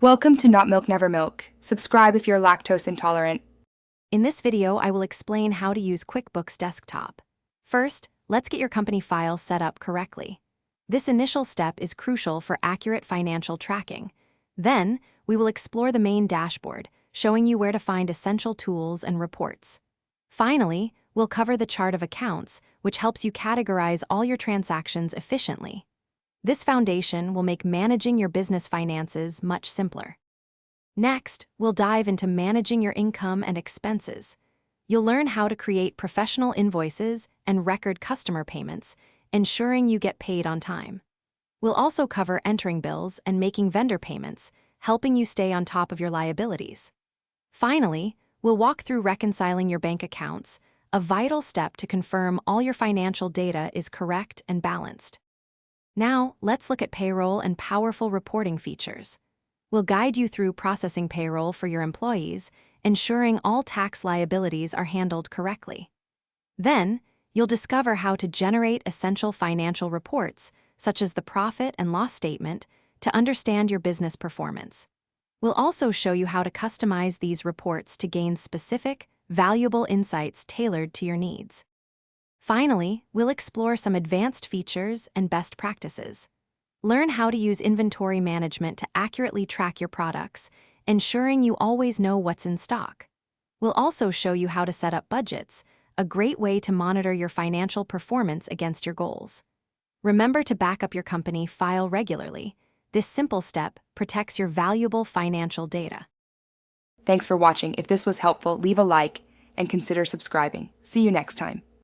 Welcome to Not Milk Never Milk. Subscribe if you're lactose intolerant. In this video, I will explain how to use QuickBooks Desktop. First, let's get your company file set up correctly. This initial step is crucial for accurate financial tracking. Then, we will explore the main dashboard, showing you where to find essential tools and reports. Finally, we'll cover the chart of accounts, which helps you categorize all your transactions efficiently. This foundation will make managing your business finances much simpler. Next, we'll dive into managing your income and expenses. You'll learn how to create professional invoices and record customer payments, ensuring you get paid on time. We'll also cover entering bills and making vendor payments, helping you stay on top of your liabilities. Finally, we'll walk through reconciling your bank accounts, a vital step to confirm all your financial data is correct and balanced. Now, let's look at payroll and powerful reporting features. We'll guide you through processing payroll for your employees, ensuring all tax liabilities are handled correctly. Then, you'll discover how to generate essential financial reports, such as the profit and loss statement, to understand your business performance. We'll also show you how to customize these reports to gain specific, valuable insights tailored to your needs. Finally, we'll explore some advanced features and best practices. Learn how to use inventory management to accurately track your products, ensuring you always know what's in stock. We'll also show you how to set up budgets, a great way to monitor your financial performance against your goals. Remember to back up your company file regularly. This simple step protects your valuable financial data. Thanks for watching. If this was helpful, leave a like and consider subscribing. See you next time.